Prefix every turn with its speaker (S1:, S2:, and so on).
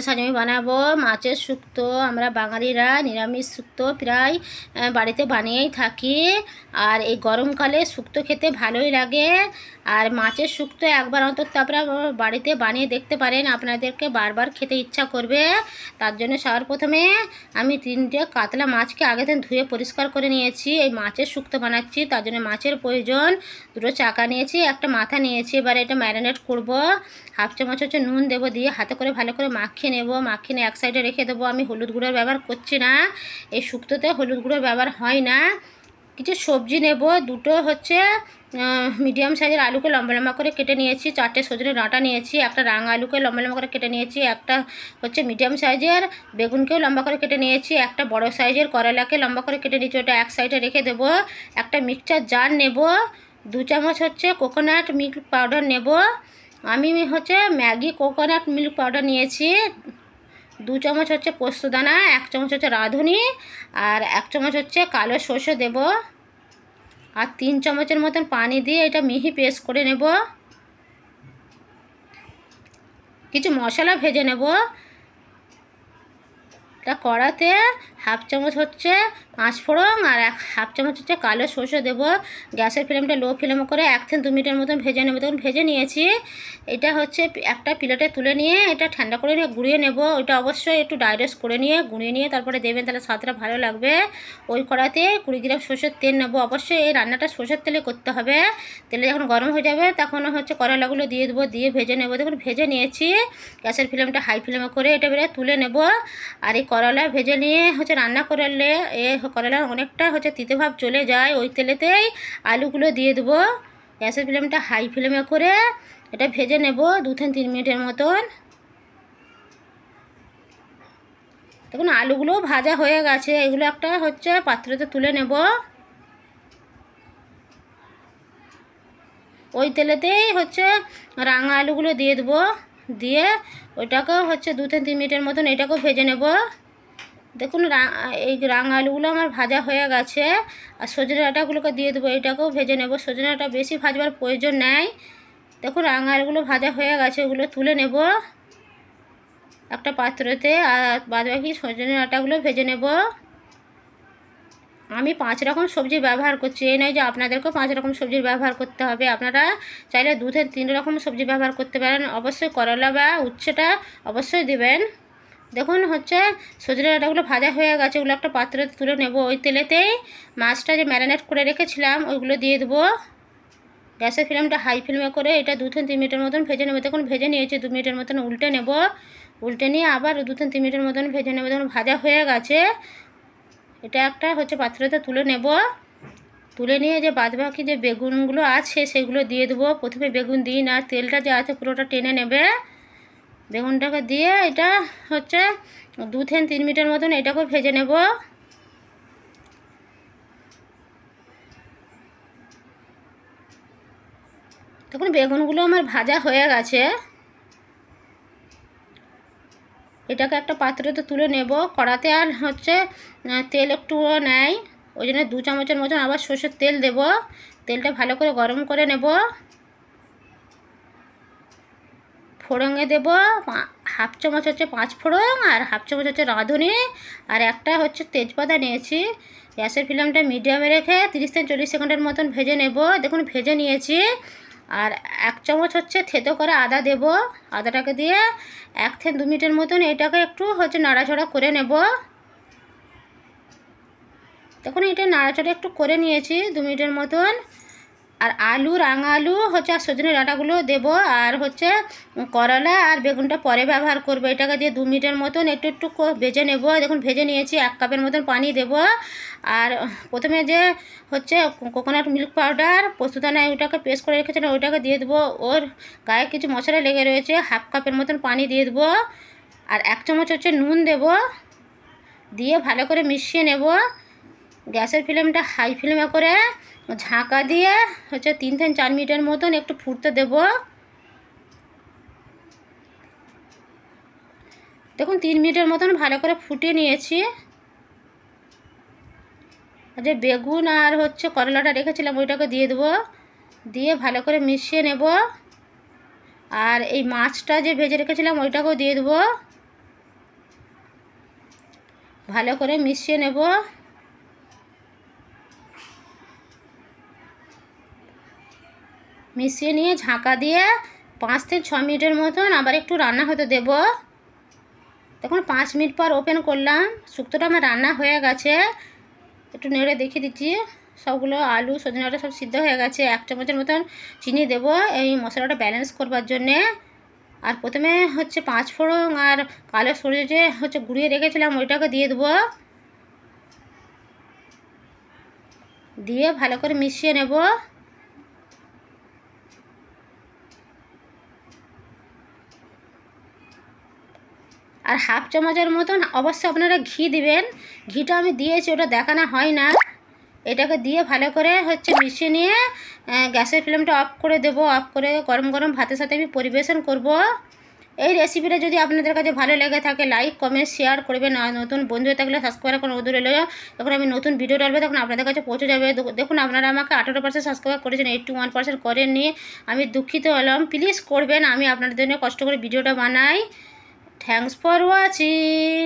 S1: আজ আমি বানাবো মাছের শুক্তো। আমরা বাঙালিরা নিরামিষ শুক্তো প্রায় বাড়িতে বানিয়েই থাকি। আর এই গরমকালে শুক্তো খেতে ভালোই লাগে। আর মাছের শুক্তো একবার অন্তত আপনারা বাড়িতে বানিয়ে দেখতে পারেন, আপনাদেরকে বারবার খেতে ইচ্ছা করবে। তার জন্য সবার প্রথমে আমি 3টে কাতলা মাছকে আগে থেকে ধুয়ে পরিষ্কার করে নিয়েছি। এই মাছের শুক্তো বানাচ্ছি, তার জন্য মাছের প্রয়োজন। 2টো চাকা নিয়েছি, একটা মাথা নিয়েছি। এবার এটা ম্যারিনেট করব। হাফ চামচ হচ্ছে নুন দেবো, দিয়ে হাতে করে ভালো করে মাখিয়ে নেব। মাখিয়ে নিয়ে এক সাইডে রেখে দেবো। আমি হলুদ গুঁড়োর ব্যবহার করছি না, এই শুক্তোতে হলুদ গুঁড়োর ব্যবহার হয় না। কিছু সবজি নেব, 2টো হচ্ছে মিডিয়াম সাইজের আলুকে লম্বা লম্বা করে কেটে নিয়েছি। 4টে সজনে ডাঁটা নিয়েছি, একটা রাঙা আলুকে লম্বা লম্বা করে কেটে নিয়েছি, একটা হচ্ছে মিডিয়াম সাইজের বেগুনকেও লম্বা করে কেটে নিয়েছি, একটা বড় সাইজের করলাকে লম্বা করে কেটে নিয়েছি। ওটা এক সাইডে রেখে দেবো। একটা মিক্সচার জার নেব, 2 চামচ হচ্ছে কোকোনাট মিল্ক পাউডার নেব। আমি হচ্ছে ম্যাগি কোকোনাট মিল্ক পাউডার নিয়েছি। 2 চামচ হচ্ছে পোস্তদানা, 1 চামচ হচ্ছে রাঁধুনি, আর 1 চামচ হচ্ছে কালো সর্ষে দেব। আর 3 চামচের মতন পানি দিয়ে এটা মিহি পেস্ট করে নেব। কিছু মশলা ভেজে নেব। এটা কড়াতে হাফ চামচ হচ্ছে 5 ফোড়ন আর হাফ চামচ হচ্ছে কালো সর্ষে দেবো। গ্যাসের ফ্লেমটা লো ফ্লেমে করে 1 থেকে 2 মিনিটের মতন ভেজে নেব। তখন ভেজে নিয়েছি। এটা হচ্ছে একটা প্লেটে তুলে নিয়ে এটা ঠান্ডা করে নিয়ে গুঁড়িয়ে নেব। ওইটা অবশ্যই একটু ডাইরেক্ট করে নিয়ে গুঁড়িয়ে নিয়ে তারপরে দেবেন, তাহলে স্বাদটা ভালো লাগবে। ওই কড়াতে 20 গ্রাম সর্ষের তেল নেব। অবশ্যই এই রান্নাটা সর্ষের তেলে করতে হবে। তেলে যখন গরম হয়ে যাবে তখন হচ্ছে করলাগুলো দিয়ে দেবো, দিয়ে ভেজে নেব। দেখুন ভেজে নিয়েছি। গ্যাসের ফ্লেমটা হাই ফ্লেমে করে এটা বেড়ে তুলে নেব। আর এই করলা ভেজে নিয়ে হচ্ছে রান্না করলে করলার অনেকটা হচ্ছে তিতে ভাব চলে যায়। ওই তেলেতেই আলুগুলো দিয়ে দেবো। গ্যাসের ফ্লেমটা হাই ফ্লেমে করে এটা ভেজে নেব 2 থেকে 3 মিনিটের মতন। দেখুন আলুগুলো ভাজা হয়ে গেছে। এগুলো একটা হচ্ছে পাত্রতে তুলে নেব। ওই তেলেতেই হচ্ছে রাঙা আলুগুলো দিয়ে দেবো, দিয়ে ওইটাকেও হচ্ছে 2 থেকে 3 মিনিটের মতন এটাকেও ভেজে নেব। দেখুন এই রাঙা আলুগুলো আমার ভাজা হয়ে গেছে। আর সজনে ডাঁটাগুলোকে দিয়ে দেবো, এটাকেও ভেজে নেব। সজনে ডাঁটা বেশি ভাজবার প্রয়োজন নেই। দেখুন রাঙা আলুগুলো ভাজা হয়ে গেছে, ওগুলো তুলে নেব একটা পাত্রতে। আর বাদবাকি সজনে ডাঁটাগুলো ভেজে নেব। আমি 5 রকম সবজি ব্যবহার করছি, এই নয় যে আপনাদেরকেও 5 রকম সবজির ব্যবহার করতে হবে। আপনারা চাইলে 2 থেকে 3 রকম সবজি ব্যবহার করতে পারেন। অবশ্যই করলা বা উচ্ছেটা অবশ্যই দেবেন। দেখুন হচ্ছে সজনে ডাঁটাগুলো ভাজা হয়ে গেছে, ওগুলো একটা পাত্রে তুলে নেব। ওই তেলেতেই মাছটা যে ম্যারিনেট করে রেখেছিলাম ওইগুলো দিয়ে দেবো। গ্যাসের ফ্লেমটা হাই ফ্লেমে করে এটা 2 থেকে 3 মিনিটের মতন ভেজে নেব। দেখুন ভেজে নিয়েছি, 2 মিনিটের মতন উল্টে নেব। উল্টে নিয়ে আবার 2 থেকে 3 মিনিটের মতন ভেজে নেব। দেখুন ভাজা হয়ে গেছে। এটা একটা হচ্ছে পাত্রতে তুলে নেব। তুলে নিয়ে যে বাদবাকি যে বেগুনগুলো আছে সেগুলো দিয়ে দেবো। প্রথমে বেগুন দিই না, তেলটা যে আছে পুরোটা টেনে নেবে। বেগুনটাকে দিয়ে এটা হচ্ছে 2 থেকে 3 মিনিটের মতন এটাকেও ভেজে নেব। দেখুন বেগুনগুলো আমার ভাজা হয়ে গেছে। এটাকে একটা পাত্রতে তুলে নেব। কড়াতে আর হচ্ছে তেল একটুও নেই, ওই জন্য 2 চামচের মতন আবার সর্ষের তেল দেব। তেলটা ভালো করে গরম করে নেব। ফোড়নে দেব হাফ চামচ হচ্ছে 5 ফোড়ন আর হাফ চামচ হচ্ছে রাঁধুনি, আর একটা হচ্ছে তেজপাতা নিয়েছি। গ্যাসের ফ্লেমটা মিডিয়ামে রেখে 30 থেকে 40 সেকেন্ডের মতন ভেজে নেব। দেখুন ভেজে নিয়েছি। আর 1 চামচ হচ্ছে থেতো করে আদা দেব। আদাটাকে দিয়ে 1 থেকে 2 মিনিটের মতন এটাকে একটু হচ্ছে নাড়াচাড়া করে নেব। দেখুন এটা নাড়াচাড়া একটু করে নিয়েছি 2 মিনিটের মতন। আর আলু রাঙা আলু হচ্ছে আর সজনে ডাঁটাগুলো দেবো। আর হচ্ছে করলা আর বেগুনটা পরে ব্যবহার করবো। এটাকে দিয়ে 2 মিনিটের মতন একটু একটু ভেজে নেব। দেখুন ভেজে নিয়েছি। 1 কাপের মতন পানি দেব। আর প্রথমে যে হচ্ছে কোকোনাট মিল্ক পাউডার পোস্তদানা ওইটাকে পেস্ট করে রেখেছিলাম ওইটাকে দিয়ে দেবো। ওর গায়ে কিছু মশলা লেগে রয়েছে, হাফ কাপের মতন পানি দিয়ে দেবো। আর 1 চামচ হচ্ছে নুন দেব, দিয়ে ভালো করে মিশিয়ে নেব। গ্যাসের ফ্লেমটা হাই ফ্লেমে করে ঝাঁকা দিয়ে হচ্ছে 3 থেকে 4 মিনিটের মতন একটু ফুটতে দেব। দেখুন 3 মিনিটের মতন ভালো করে ফুটিয়ে নিয়েছি। যে বেগুন আর হচ্ছে করলাটা রেখেছিলাম ওইটাকে দিয়ে দেবো, দিয়ে ভালো করে মিশিয়ে নেব। আর এই মাছটা যে ভেজে রেখেছিলাম ওইটাকেও দিয়ে দেবো। ভালো করে মিশিয়ে নেব। মিশিয়ে নিয়ে ঢাকা দিয়ে 5 থেকে 6 মিনিটের মতন আবার একটু রান্না হতে দেব। দেখুন 5 মিনিট পর ওপেন করলাম, শুক্তোটা আমার রান্না হয়ে গেছে। একটু নেড়ে দেখিয়ে দিচ্ছি, সবগুলো আলু সজনে ডাঁটা সব সিদ্ধ হয়ে গেছে। 1 চামচের মতন চিনি দেব এই মশলাটা ব্যালেন্স করবার জন্যে। আর প্রথমে হচ্ছে 5 ফোড়ন আর কালো সরষে হচ্ছে গুঁড়িয়ে রেখেছিলাম, ওইটাকে দিয়ে দেবো। দিয়ে ভালো করে মিশিয়ে নেব। আর 1/2 চামচের মতন অবশ্যই আপনারা ঘি দিবেন। ঘিটা আমি দিয়েছি, ওটা দেখানো হয় না। এটাকে দিয়ে ভালো করে হচ্ছে মিশিয়ে নিয়ে গ্যাসের ফ্লেমটা অফ করে দেব। অফ করে গরম গরম ভাতের সাথে আমি পরিবেশন করব। এই রেসিপিটা যদি আপনাদের কাছে ভালো লেগে থাকে লাইক কমেন্ট শেয়ার করবেন। আর নতুন বন্ধু হয়ে থাকলে সাবস্ক্রাইব করে অনুরোধ রইল। যখন আমি নতুন ভিডিও ডালবো তখন আপনাদের কাছে পৌঁছে যাবে। দেখুন আপনারা আমাকে 18% সাবস্ক্রাইব করেছেন, 81% করেননি। আমি দুঃখিত হলাম, প্লিজ করবেন। আমি আপনাদের জন্য কষ্ট করে ভিডিওটা বানাই। Thanks for watching.